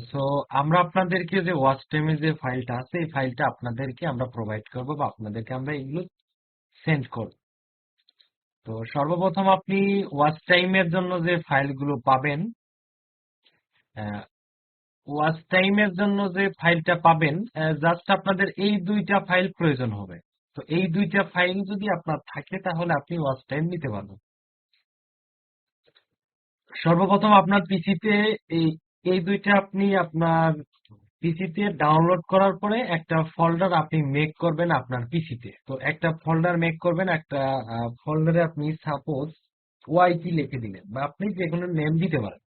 So আমরা আপনাদেরকে যে ওয়াচ টাইমের যে ফাইলটা আছে এই ফাইলটা আপনাদেরকে আমরা প্রোভাইড করব বা আপনাদেরকে আমরা এগুলো সেন্ড করব। তো সর্বপ্রথম আপনি ওয়াচ টাইমের জন্য যে ফাইলগুলো পাবেন, ওয়াচ টাইমের জন্য যে ফাইলটা পাবেন, জাস্ট আপনাদের এই দুইটা ফাইল প্রয়োজন হবে। তো এই দুইটা ফাইল যদি আপনার থাকে তাহলে আপনি ওয়াচ টাইম নিতে পারবেন। সর্বপ্রথম আপনার পিসিতে এই এই দুইটা আপনি আপনার পিসিতে ডাউনলোড করার পরে একটা ফোল্ডার আপনি মেক করবেন আপনার পিসিতে। তো একটা ফোল্ডার মেক করবেন, একটা ফোল্ডারে আপনি সাপোজ ওয়াইটি লিখে দিলেন বা আপনি যে কোনো নেম দিতে পারেন।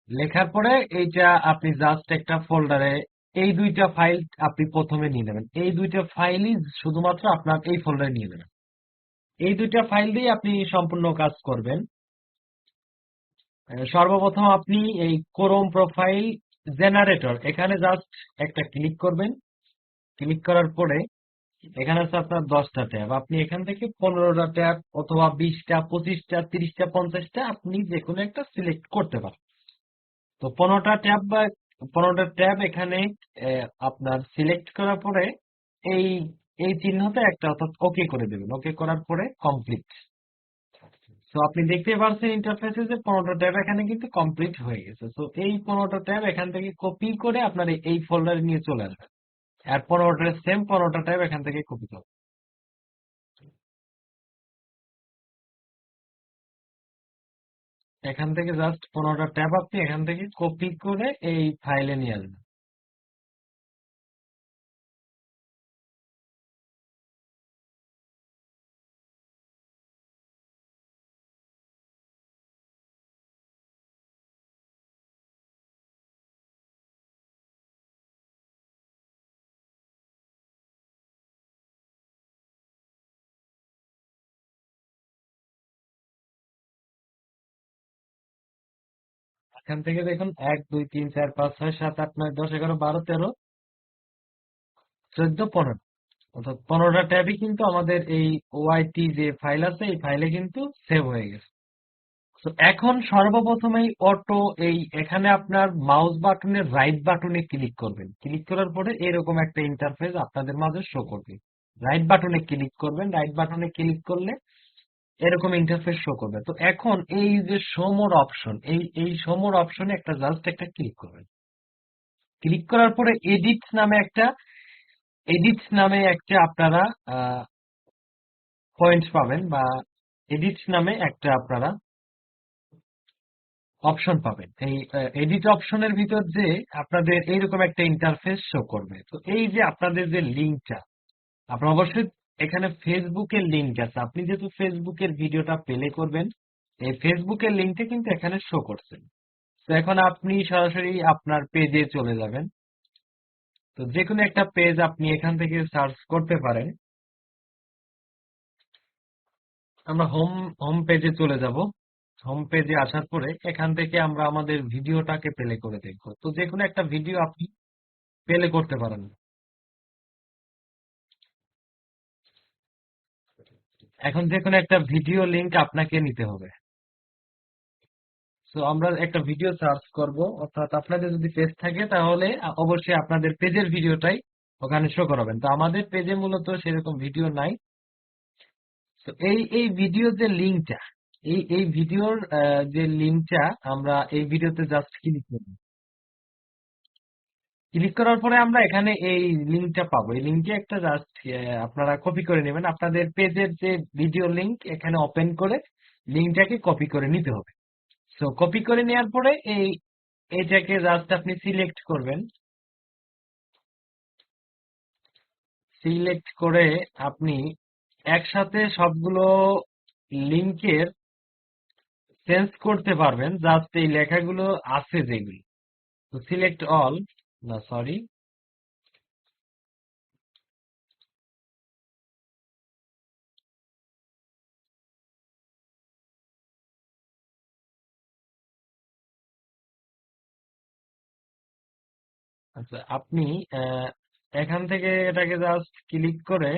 লেখার পরে এইটা আপনি জাস্ট একটা ফোল্ডারে এই দুইটা ফাইল আপনি প্রথমে নিয়ে নেবেন। এই দুইটা ফাইলই শুধুমাত্র আপনার এই ফোল্ডারে নিয়ে নেবেন। এই দুইটা ফাইল দিয়ে আপনি সম্পূর্ণ কাজ করবেন। সর্বপ্রথম আপনি এই ক্রোম প্রোফাইল জেনারেটর এখানে জাস্ট একটা ক্লিক করবেন। ক্লিক করার পরে এখানে আছে আপনার 10টা ট্যাব। আপনি এখান থেকে 15টা ট্যাব অথবা 20টা, 25টা, 30টা, 50টা আপনি যে কোনো একটা সিলেক্ট করতে পারেন। তো 15টা ট্যাব এখানে আপনার সিলেক্ট করার পরে এই এই চিহ্নতে একটা অর্থাৎ ওকে করে দেবেন। ওকে করার পরে কমপ্লিট। তো আপনি দেখতে পাচ্ছেন ইন্টারফেসে যে 15টা ট্যাব এখানে কিন্তু কমপ্লিট হয়ে গেছে। তো এই 15টা ট্যাব এখান থেকে কপি করে আপনার এই ফোল্ডারে নিয়ে চলে আসবেন। আর 15টা ট্যাব এখান থেকে কপি করবেন। এখান থেকে জাস্ট 15টা ট্যাব আপনি এখান থেকে কপি করে এই ফাইলে নিয়ে আসবেন। এখান থেকে দেখুন 1, 2, 3, 4, 5, 6, 7, 8, 9, 10, 11, 12, 13, 14, 15। অর্থাৎ 15টা ট্যাবই কিন্তু আমাদের এই ওআইটি যে ফাইল আছে এই ফাইলে কিন্তু সেভ হয়ে গেছে। তো এখন সর্বপ্রথমেই অটো এই এখানে আপনার মাউস বাটনের রাইট বাটনে ক্লিক করবেন। ক্লিক করার পরে এরকম একটা ইন্টারফেস আপনাদের মাঝে শো করবে। রাইট বাটনে ক্লিক করবেন। রাইট বাটনে ক্লিক করলে এরকম ইন্টারফেস শো করবে। তো এখন এই যে শো মোর অপশন, এই শো মোর অপশনে একটা জাস্ট একটা ক্লিক করবেন। ক্লিক করার পরে এডিটস নামে একটা আপনারা পয়েন্টস পাবেন বা এডিটস নামে একটা আপনারা অপশন পাবেন। এই এডিট অপশনের ভিতর যে আপনাদের এইরকম একটা ইন্টারফেস শো করবে। তো এই যে আপনাদের যে লিঙ্কটা, আপনার অবশ্যই এখানে ফেসবুকের লিঙ্ক আছে। আপনি যেহেতু ফেসবুকের ভিডিওটা প্লে করবেন, এই ফেসবুকের লিঙ্কটা কিন্তু এখানে শো করছে। তো এখন আপনি সরাসরি আপনার পেজে চলে যাবেন। তো যে কোনো একটা পেজ আপনি এখান থেকে সার্চ করতে পারেন। আমরা হোম হোম পেজে চলে যাব। হোম পেজে আসার পরে এখান থেকে আমরা আমাদের ভিডিওটাকে প্লে করে দেখব। তো যে কোনো একটা ভিডিও আপনি প্লে করতে পারেন। এখন যে কোনো একটা ভিডিও লিংক আপনাকে নিতে হবে। তো আমরা একটা ভিডিও সার্চ করব, অর্থাৎ আপনাদের যদি পেজ থাকে তাহলে অবশ্যই আপনাদের পেজের ভিডিওটাই ওখানে শো করাবেন। তো আমাদের পেজে মূলত সেরকম ভিডিও নাই। তো এই ভিডিও যে লিঙ্কটা, এই ভিডিওর যে লিঙ্কটা আমরা এই ভিডিওতে জাস্ট ক্লিক করব। ক্লিক করার পরে আমরা এখানে এই লিঙ্কটা পাবো। এই লিঙ্কে একটা জাস্ট আপনারা কপি করে নেবেন। আপনাদের পেজের যে ভিডিও লিঙ্ক এখানে ওপেন করে লিঙ্কটাকে কপি করে নিতে হবে। সো কপি করে নেওয়ার পরে এইটাকে জাস্ট আপনি সিলেক্ট করবেন। সিলেক্ট করে আপনি একসাথে সবগুলো লিঙ্কের চেঞ্জ করতে পারবেন, জাস্ট এই লেখাগুলো আছে যেগুলো। তো সিলেক্ট অল, না সরি, আচ্ছা আপনি আহ, এখান থেকে এটাকে জাস্ট ক্লিক করে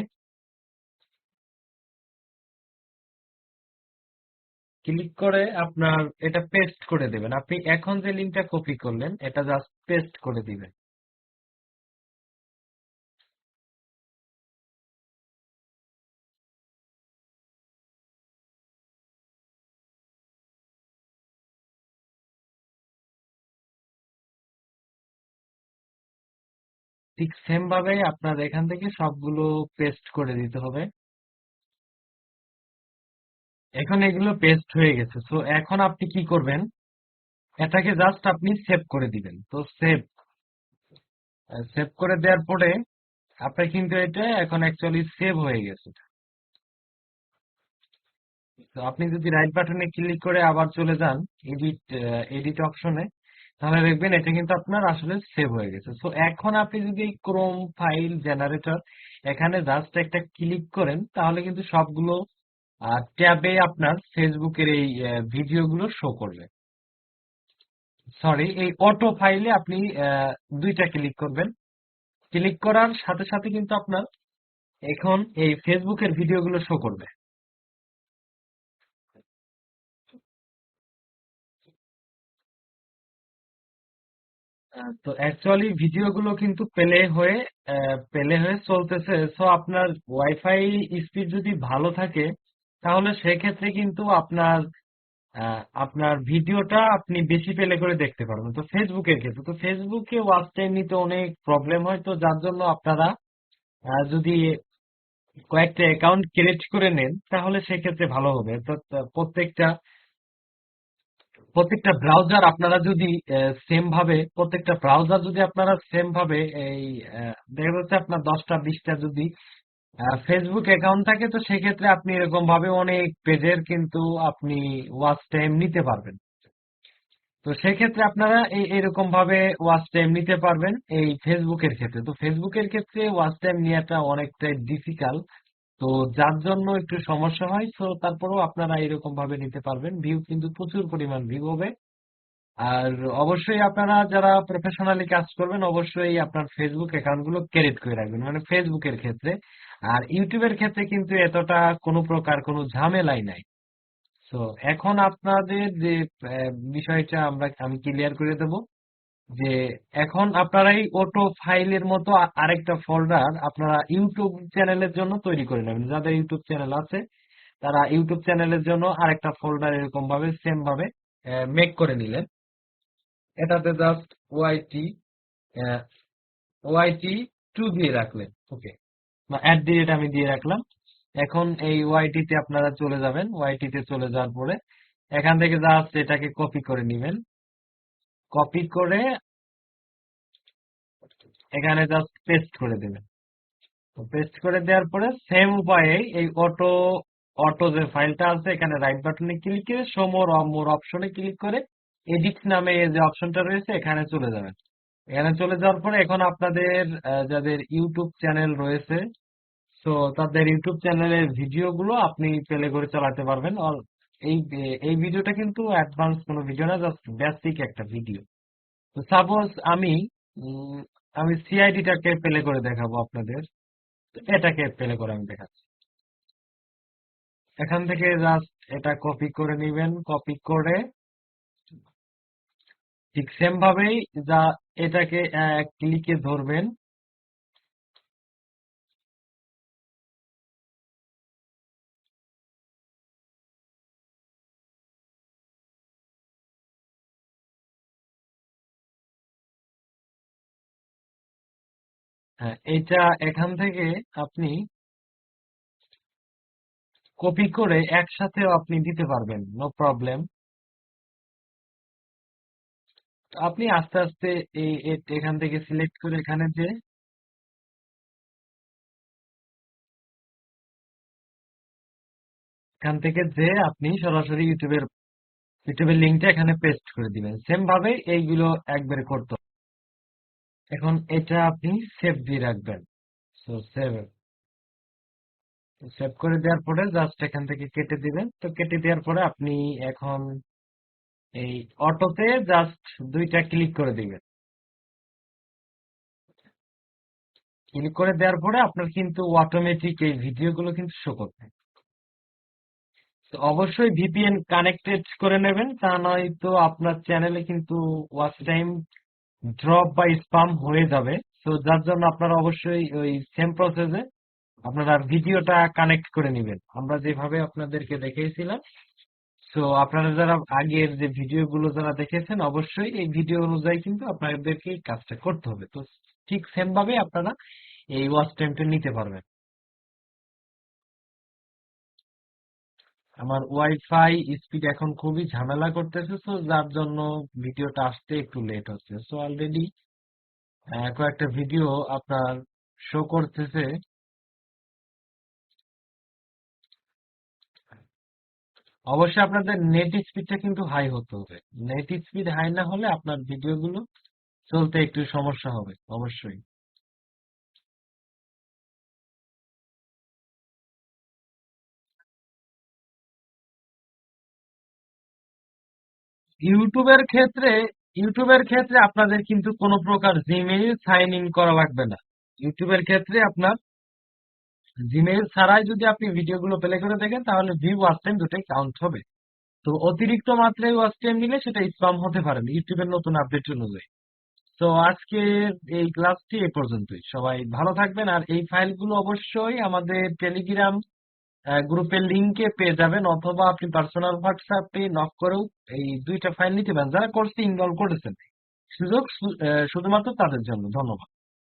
ক্লিক করে আপনার এটা পেস্ট করে দেবেন। আপনি এখন যে লিঙ্কটা কপি করলেন এটা জাস্ট পেস্ট করে দিবেন। ঠিক সেম ভাবে আপনার এখান থেকে সবগুলো পেস্ট করে দিতে হবে। এখন এগুলো পেস্ট হয়ে গেছে, তো এখন আপনি কি করবেন, এটাকে জাস্ট আপনি সেভ করে দিবেন। তো সেভ সেভ করে দেওয়ার পরে আপনার কিন্তু এটা এখন অ্যাকচুয়ালি সেভ হয়ে গেছে। তো আপনি যদি রাইট বাটনে ক্লিক করে আবার চলে যান এডিট এডিট অপশনে, তাহলে দেখবেন এটা কিন্তু আপনার আসলে সেভ হয়ে গেছে। তো এখন আপনি যদি এই ক্রোম ফাইল জেনারেটর এখানে জাস্ট একটা ক্লিক করেন, তাহলে কিন্তু সবগুলো ট্যাবে আপনার ফেসবুকের এই ভিডিওগুলো শো করবে। সরি, এই অটো ফাইলে আপনি দুইটা ক্লিক করবেন। ক্লিক করার সাথে সাথে কিন্তু আপনার এখন এই ফেসবুকের ভিডিওগুলো শো করবে। তো অ্যাকচুয়ালি ভিডিওগুলো কিন্তু প্লে হয়ে চলতেছে। সো আপনার ওয়াইফাই স্পিড যদি ভালো থাকে, তাহলে সেক্ষেত্রে কিন্তু আপনার ভিডিওটা আপনি বেশি প্লে করে দেখতে পারবেন। তো ফেসবুকের ক্ষেত্রে, তো ফেসবুকে ওয়াচ টাইম নিতে অনেক প্রবলেম হয়, তো যার জন্য আপনারা যদি কয়েকটা অ্যাকাউন্ট ক্রিয়েট করে নেন, তাহলে সেক্ষেত্রে ভালো হবে। তো প্রত্যেকটা প্রত্যেকটা ব্রাউজার আপনারা যদি সেম ভাবে এই দেখা যাচ্ছে আপনার 10টা 20টা যদি ফেসবুক অ্যাকাউন্ট থাকে, তো সেক্ষেত্রে আপনি এরকম ভাবে অনেক পেজের কিন্তু আপনি ওয়াচ টাইম নিতে পারবেন। তো সেক্ষেত্রে আপনারা এরকম ভাবে ওয়াচ টাইম নিতে পারবেন এই ফেসবুকের ক্ষেত্রে। তো ফেসবুকের ক্ষেত্রে ওয়াচ টাইম নেওয়াটা অনেকটাই ডিফিকাল্ট, তো যার জন্য একটু সমস্যা হয়। তো তারপরেও আপনারা এরকম ভাবে নিতে পারবেন, ভিউ কিন্তু প্রচুর পরিমাণ ভিউ হবে। আর অবশ্যই আপনারা যারা প্রফেশনালি কাজ করবেন, অবশ্যই আপনার ফেসবুক অ্যাকাউন্ট গুলো ক্রিয়েট করে রাখবেন, মানে ফেসবুকের ক্ষেত্রে। আর ইউটিউবের ক্ষেত্রে কিন্তু এতটা কোনো প্রকার কোনো ঝামেলাই নাই। তো এখন আপনাদের যে বিষয়টা আমি ক্লিয়ার করে দেব, যে এখন আপনারা এই অটো ফাইলের মতো আরেকটা ফোল্ডার আপনারা ইউটিউব চ্যানেলের জন্য তৈরি করে নেবেন। যাদের ইউটিউব চ্যানেল আছে, তারা ইউটিউব চ্যানেলের জন্য আরেকটা ফোল্ডার এরকম ভাবে সেম ভাবে মেক করে নিলেন। এটাতে জাস্ট ওয়াইটি ওয়াইটি 2 দিয়ে রাখলেন, ওকে, বা @ আমি দিয়ে রাখলাম। এখন এই ওয়াইটি তে আপনারা চলে যাবেন। ওয়াইটি তে চলে যাওয়ার পরে এখান থেকে জাস্ট এটাকে কপি করে নিবেন। কপি করে এখানে জাস্ট পেস্ট করে দিবেন। তো পেস্ট করে দেওয়ার পরে সেম উপায়ে এই অটো অটো যে ফাইলটা আছে, এখানে রাইট বাটনে ক্লিক করে শো মোর অপশনে ক্লিক করে এডিট নামে এই যে অপশনটা রয়েছে এখানে চলে যাবেন। এখানে চলে যাওয়ার পরে এখন আপনাদের যাদের ইউটিউব চ্যানেল রয়েছে, তো তাদের ইউটিউব চ্যানেলের ভিডিও গুলো আপনি প্লে করে চালাতে পারবেন। আর এই এই ভিডিওটা কিন্তু অ্যাডভান্স কোনো ভিডিও না, জাস্ট বেসিক একটা ভিডিও। তো সাপোজ উম, আমি সিআইডিটাকে প্লে করে দেখাবো আপনাদের। তো এটাকে প্লে করে আমি দেখাচ্ছি। এখান থেকে জাস্ট এটা কপি করে নিবেন। কপি করে ঠিক সেম ভাবেই যা এটাকে ক্লিকে ধরবেন। হ্যাঁ, এটা এখান থেকে আপনি কপি করে একসাথেও আপনি দিতে পারবেন, নো প্রবলেম। আপনি আস্তে আস্তে এখান থেকে সিলেক্ট করে এখান থেকে যে আপনি সরাসরি ইউটিউবের লিঙ্কটা এখানে পেস্ট করে দিবেন। সেম ভাবে এইগুলো একবারে করতে হবে। এখন এটা আপনি সেভ দিয়ে রাখবেন। সো সেভ করে দেওয়ার পরে জাস্ট এখান থেকে কেটে দিবেন। তো কেটে দেওয়ার পরে আপনি এখন এই অটোতে জাস্ট দুইটা ক্লিক করে দিবেন। ক্লিক করে দেওয়ার পরে আপনার কিন্তু অটোমেটিক এই ভিডিওগুলো কিন্তু শো করবে। তো অবশ্যই ভিপিএন কানেক্টেড করে নেবেন, তা নয় তো আপনার চ্যানেলে কিন্তু ওয়াচ টাইম ড্রপ বা স্পাম হয়ে যাবে। তো যার জন্য আপনারা অবশ্যই ওই সেম প্রসেসে আপনারা ভিডিওটা কানেক্ট করে নেবেন, আমরা যেভাবে আপনাদেরকে দেখিয়েছিলাম। তো আপনারা যারা আগের যে ভিডিওগুলো যারা দেখেছেন, অবশ্যই এই ভিডিও অনুযায়ী কিন্তু আপনাদেরকে এই কাজটা করতে হবে। তো ঠিক সেম ভাবে আপনারা এই ওয়াচ টাইমটা নিতে পারবেন। আমার ওয়াইফাই স্পিড এখন খুবই ঝামেলা করতেছে, তো যার জন্য ভিডিওটা আসতে একটু লেট হচ্ছে। সো অলরেডি কয়েকটা ভিডিও আপনার শো করতেছে। অবশ্যই আপনাদের নেট স্পিডটা কিন্তু হাই হতে হবে। নেট স্পিড হাই না হলে আপনার ভিডিওগুলো চলতে একটু সমস্যা হবে অবশ্যই। ইউটিউবের ক্ষেত্রে ইউটিউবের ক্ষেত্রে আপনাদের কিন্তু কোনো প্রকার জিমেইল সাইন ইন করা লাগবে না। ইউটিউবের ক্ষেত্রে আপনার জিমেইল ছাড়াই যদি আপনি ভিডিওগুলো প্লে করে দেখেন, তাহলে ভিউ ওয়াচ টাইম দুটোই কাউন্ট হবে। তো অতিরিক্ত মাত্রায় ওয়াচ টাইম নিলে সেটা স্পাম হতে পারে না ইউটিউবের নতুন আপডেট অনুযায়ী। তো আজকের এই ক্লাসটি এই পর্যন্তই। সবাই ভালো থাকবেন, আর এই ফাইলগুলো অবশ্যই আমাদের টেলিগ্রাম গ্রুপের লিংকে পেয়ে যাবেন, অথবা আপনি পার্সোনাল হোয়াটসঅ্যাপে নক করেও এই দুইটা ফাইল নিতে পারেন। যারা কোর্সে ইনরোল করেছেন, শুধুমাত্র তাদের জন্য। ধন্যবাদ।